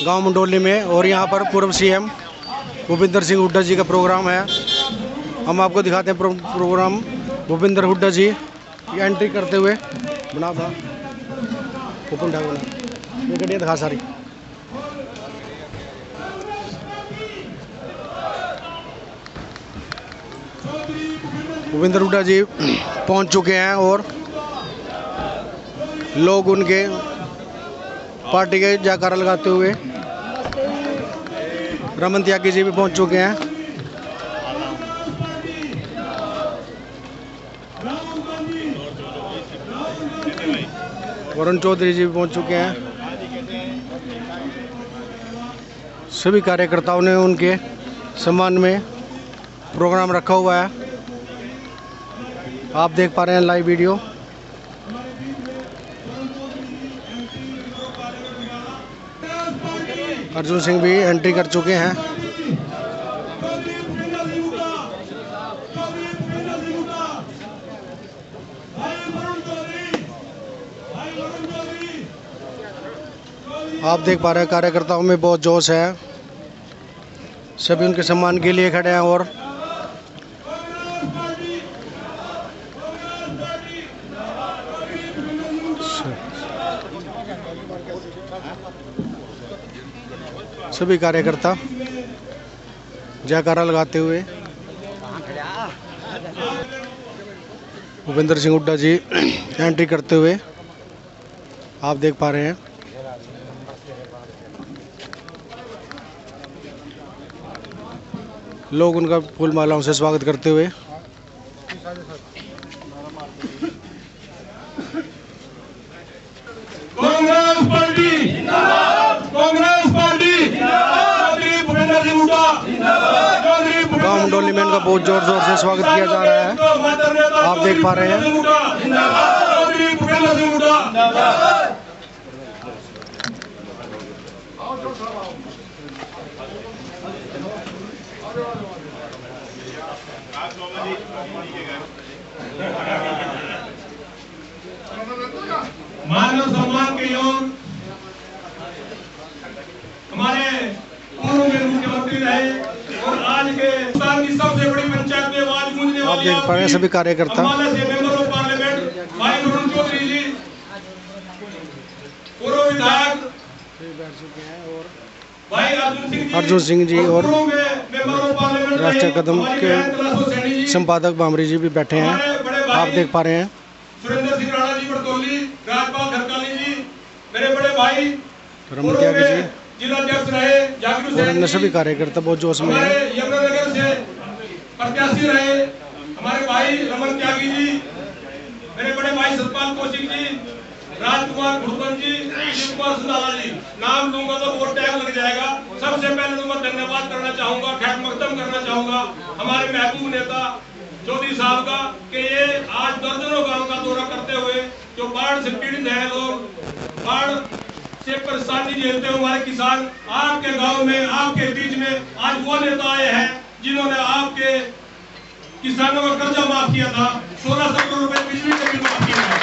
गांव मंडोली में। और यहाँ पर पूर्व सीएम भूपेंद्र सिंह हुड्डा जी का प्रोग्राम है। हम आपको दिखाते हैं प्रोग्राम। भूपेंद्र हुड्डा जी एंट्री करते हुए बना था ओपन ढाक बना ये गड्डियाँ दिखा सारी। भूपेंद्र हुड्डा जी पहुंच चुके हैं और लोग उनके पार्टी के जयकारा लगाते हुए। रमन त्यागी जी भी पहुंच चुके हैं। वरुण चौधरी जी भी पहुंच चुके हैं। सभी कार्यकर्ताओं ने उनके सम्मान में प्रोग्राम रखा हुआ है। आप देख पा रहे हैं लाइव वीडियो। अर्जुन सिंह भी एंट्री कर चुके हैं। आप देख पा रहे हैं कार्यकर्ताओं में बहुत जोश है। सभी उनके सम्मान के लिए खड़े हैं और सभी कार्यकर्ता जयकारा लगाते हुए। भूपेंद्र सिंह हुड्डा जी एंट्री करते हुए आप देख पा रहे हैं। लोग उनका फूल मालाओं से स्वागत करते हुए। कांग्रेस पार्टी जिंदाबाद, कांग्रेस पार्टी जिंदाबाद, भूपेंद्र सिंह हुड्डा जिंदाबाद। गांव मंडोली में इनका बहुत जोर जोर से स्वागत किया जा रहा है। आप देख पा रहे हैं। भूपेंद्र सिंह हुड्डा जिंदाबाद। मानव सम्मान के योग हमारे पूर्व में मुख्यमंत्री रहे और आज के हिंदुस्तान की सबसे बड़ी पंचायत में आवाज गूंजने वाली आप देख पा रहे हैं सभी कार्यकर्ता। मेंबर ऑफ पार्लियामेंट भाई वरुण चौधरी जी, पूर्व विधायक भाई अर्जुन सिंह जी और राष्ट्रीय कदम के संपादक बामरी जी भी बैठे हैं। आप देख पा रहे हैं। सुरेंद्र सिंह राणा जी बड़तौली, राजपाल घरकाली जी, मेरे बड़े भाई रमन त्यागी जी जिलाध्यक्ष रहे जाकिर और अन्य सभी कार्यकर्ता बहुत जोश में हैं। यमुनानगर से प्रत्याशी रहे हमारे भाई रमन त्यागी जी, मेरे बड़े भाई सतपाल कौशिक जी, राजकुमार घुड़पन जी, शिव कुमार सुंदाला जी। नाम लूंगा तो वोट टैग लग जाएगा। सबसे पहले तो मैं धन्यवाद करना चाहूंगा, खैर मकदम करना चाहूंगा हमारे महबूब नेता चौधरी साहब का कि ये आज दर्जनों गांव का दौरा करते हुए जो बाढ़ से पीड़ित हैं लोग, बाढ़ से परेशानी झेलते हुए हमारे किसान, आपके गांव में आपके बीच में आज वो नेता आए हैं जिन्होंने आपके किसानों का कर्जा माफ किया था। 1600 करोड़ रुपए बिजली के बिल माफ किया है।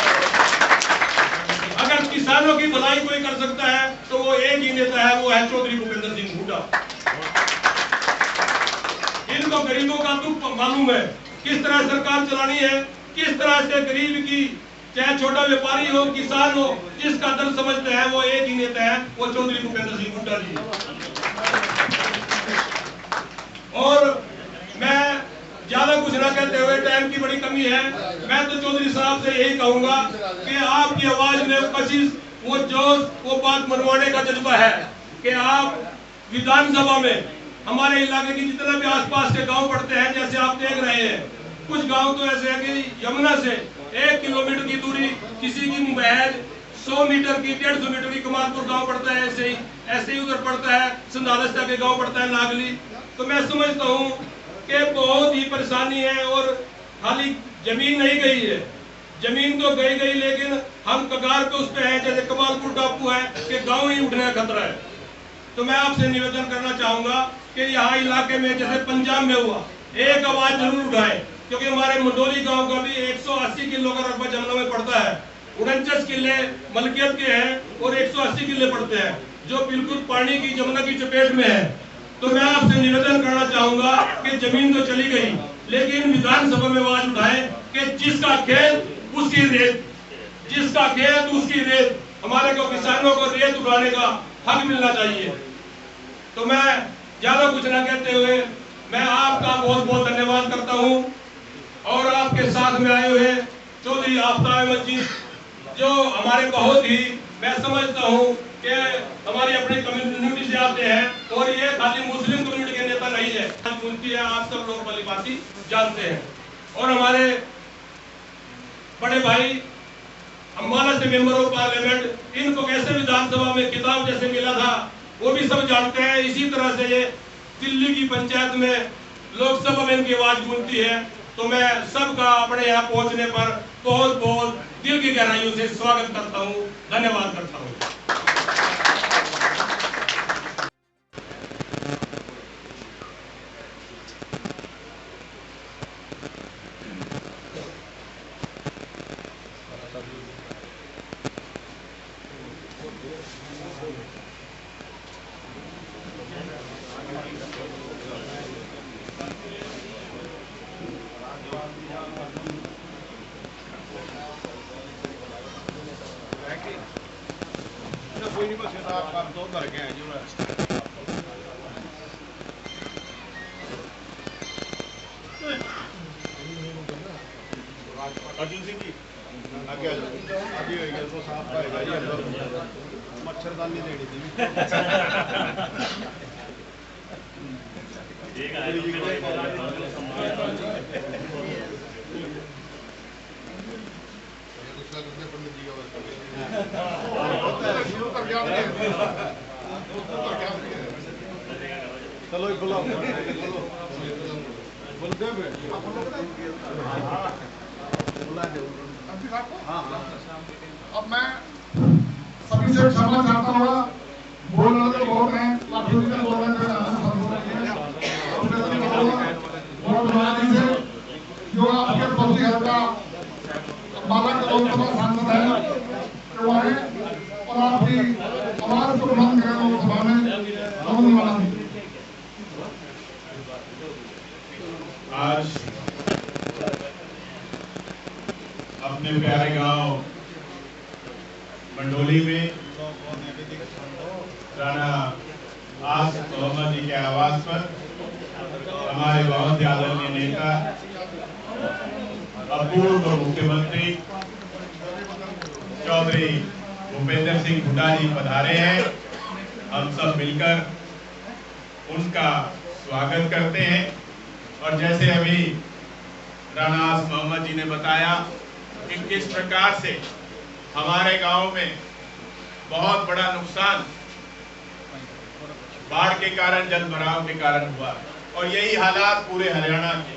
अगर किसानों की भलाई कोई कर सकता है तो वो एक ही नेता है, वो है चौधरी भूपेंद्र सिंह हुड्डा। इनको गरीबों का दुख मालूम है, किस तरह सरकार चलानी है, किस तरह से गरीब की, चाहे छोटा व्यापारी हो, किसान हो, जिसका दर्द समझते हैं वो एक ही नेता है, वो चौधरी भूपेंद्र सिंह हुड्डा जी। और मैं ज्यादा कुछ ना कहते हुए, टाइम की बड़ी कमी है, मैं तो चौधरी साहब से यही कहूंगा कि आपकी आवाज में कशिश, वो जोश, वो बात मनवाने का जज्बा है कि आप विधानसभा में हमारे इलाके की जितने भी आसपास के गांव पड़ते हैं, जैसे आप देख रहे हैं, कुछ गांव तो ऐसे हैं कि यमुना से 1 किलोमीटर की दूरी, किसी की महज 100 मीटर की, 150 मीटर की कमालपुर गांव पड़ता है, ऐसे ही उधर पड़ता है, संधालस्ता के गांव पड़ता है नागली। तो मैं समझता हूँ कि बहुत ही परेशानी है और खाली जमीन नहीं गई है, जमीन तो गई, लेकिन हम कगार पे उस पे हैं, जैसे कमालपुर टापू है कि गांव ही उठने का खतरा है। तो मैं आपसे निवेदन करना चाहूंगा कि यहाँ इलाके में जैसे पंजाब में हुआ, एक आवाज जरूर उठाएं, क्योंकि हमारे मंडोली गांव का भी 180 किलो का रकबा जमुना में पड़ता है। 49 किले मलकियत के हैं और 180 किले पड़ते हैं। जो बिल्कुल पानी की जमुना की चपेट में है। तो मैं आपसे निवेदन करना चाहूंगा कि जमीन तो चली गई, लेकिन विधानसभा में आवाज उठाएं कि जिसका खेत उसकी रेत, जिसका खेत उसकी रेत। हमारे को किसानों को रेत उठाने का हक मिलना चाहिए। तो मैं ज्यादा कुछ ना कहते हुए मैं आपका बहुत बहुत धन्यवाद करता हूं। और आपके साथ में आए हुए चौधरी आफ्ताब अहमद जी, जो हमारे बहुत ही, मैं समझता हूं कि हमारी अपनी कम्युनिटी से आते हैं और ये खाली मुस्लिम कम्युनिटी के नेता नहीं है, उनकी है, आप सब लोग भलीभांति जानते हैं। और हमारे बड़े भाई अम्बाला से मेंबर ऑफ पार्लियामेंट, इनको कैसे विधानसभा में खिताब जैसे मिला था वो भी सब जानते हैं। इसी तरह से ये दिल्ली की पंचायत में, लोकसभा में इनकी आवाज गूंजती है। तो मैं सबका अपने यहाँ पहुंचने पर बहुत बहुत दिल की गहराइयों से स्वागत करता हूँ, धन्यवाद करता हूँ। कोई नहीं, बस आप दो भर के हैं जी। अर्जुन सिंह जी आगे आ जाओ, आगे होएगा तो साफ पाएगा जी, अंदर मच्छरदानी देनी थी। चलो बुलाओ, अब मैं सभी से क्षमा चाहता हूँ, बोलना तो बहुत है, जो आपके पति का बालक लोकसभा सांसद है वो है, और आपकी आवाज को बुलंद करें लोकसभा में होने वाला है। आज अपने प्यारे गांव मंडोली में राणा आसिफ मोहम्मद जी के आवास पर हमारे बहुत आदरणीय नेता, पूर्व मुख्यमंत्री चौधरी भूपेंद्र सिंह हुड्डा जी पधारे हैं। हम सब मिलकर उनका स्वागत करते हैं। और जैसे अभी राणा आसिफ मोहम्मद जी ने बताया कि किस प्रकार से हमारे गांव में बहुत बड़ा नुकसान बाढ़ के कारण, जल भराव के कारण हुआ, और यही हालात पूरे हरियाणा के,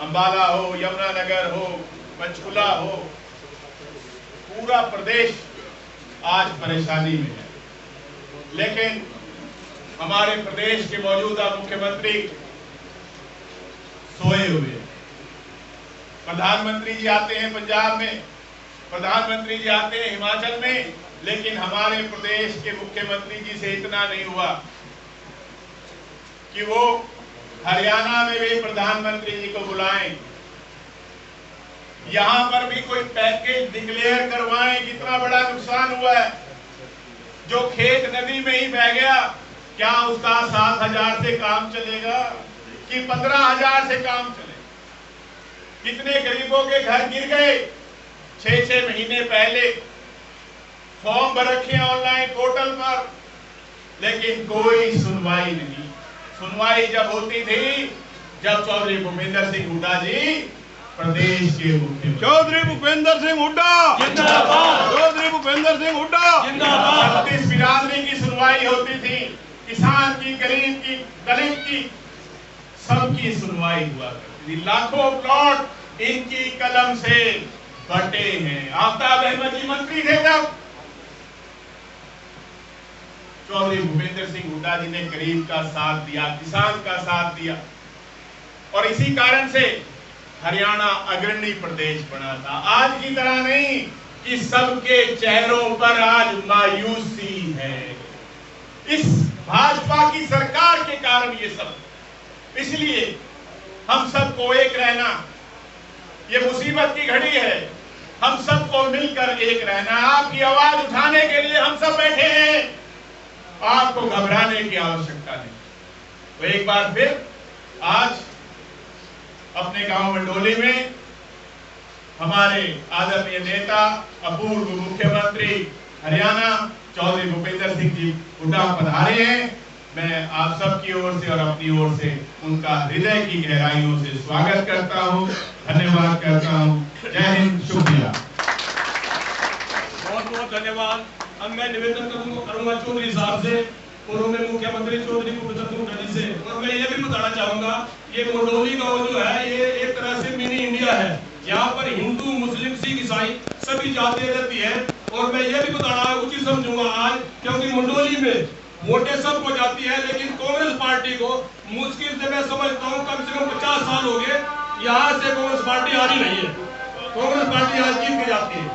अंबाला हो, यमुनानगर हो, पंचकुला हो, पूरा प्रदेश आज परेशानी में है। लेकिन हमारे प्रदेश के मौजूदा मुख्यमंत्री सोए हुए, प्रधानमंत्री जी आते हैं पंजाब में, प्रधानमंत्री जी आते हैं हिमाचल में, लेकिन हमारे प्रदेश के मुख्यमंत्री जी से इतना नहीं हुआ कि वो हरियाणा में भी प्रधानमंत्री जी को बुलाएं, यहां पर भी कोई पैकेज डिक्लेयर करवाएं। कितना बड़ा नुकसान हुआ है, जो खेत नदी में ही बह गया, क्या उसका 7,000 से काम चलेगा कि 15,000 से काम चलेगा? कितने गरीबों के घर गिर गए 6-6 महीने पहले, फॉर्म भर रखे ऑनलाइन पोर्टल पर, लेकिन कोई सुनवाई नहीं। सुनवाई जब होती थी जब चौधरी भूपेंद्र सिंह हुड्डा जी प्रदेश के मुख्यमंत्री, चौधरी भूपेंद्र सिंह हुड्डा जिंदाबाद, चौधरी भूपेंद्र सिंह हुड्डा जिंदाबाद। 36 बिरादरी की सुनवाई होती थी, किसान की, गरीब की, दलित की, सबकी सुनवाई हुआ करती थी। लाखों प्लॉट इनकी कलम से बटे हैं। आफ्ताब अहमद जी मंत्री थे तब, चौधरी भूपेंद्र सिंह हुड्डा जी ने गरीब का साथ दिया, किसान का साथ दिया, और इसी कारण से हरियाणा अग्रणी प्रदेश बना था। आज की तरह नहीं कि सबके चेहरों पर आज मायूसी है। इस भाजपा की सरकार के कारण ये सब। इसलिए हम सबको एक रहना, ये मुसीबत की घड़ी है, हम सबको मिलकर एक रहना। आपकी आवाज उठाने के लिए हम सब बैठे हैं, आपको घबराने की आवश्यकता नहीं। तो एक बार फिर आज अपने गांव मंडोली में हमारे आदरणीय नेता, अपूर्व मुख्यमंत्री हरियाणा चौधरी भूपेंद्र सिंह जी हुड्डा पधारे हैं। मैं आप सबकी ओर से और अपनी ओर से उनका हृदय की गहराइयों से स्वागत करता हूं, धन्यवाद करता हूं। जय हिंद, शुक्रिया। बहुत बहुत धन्यवाद। अब मैं निवेदन करूंगा चौधरी साहब से, उन्होंने मुख्यमंत्री चौधरी भूपेंद्र सिंह हुड्डा जी से, और मैं ये भी बताना चाहूंगा ये मंडोली गांव जो है ये एक तरह से मिनी इंडिया है। यहाँ पर हिंदू, मुस्लिम, सिख, ईसाई सभी जातियां रहती है। और मैं ये भी बताना उचित समझूंगा आज, क्योंकि मंडोली में वोटें सबको जाती है, लेकिन कांग्रेस पार्टी को मुश्किल से मैं समझता हूँ कम से कम 50 साल हो गए यहाँ से कांग्रेस पार्टी आ रही नहीं है। कांग्रेस पार्टी आज जीत के जाती है।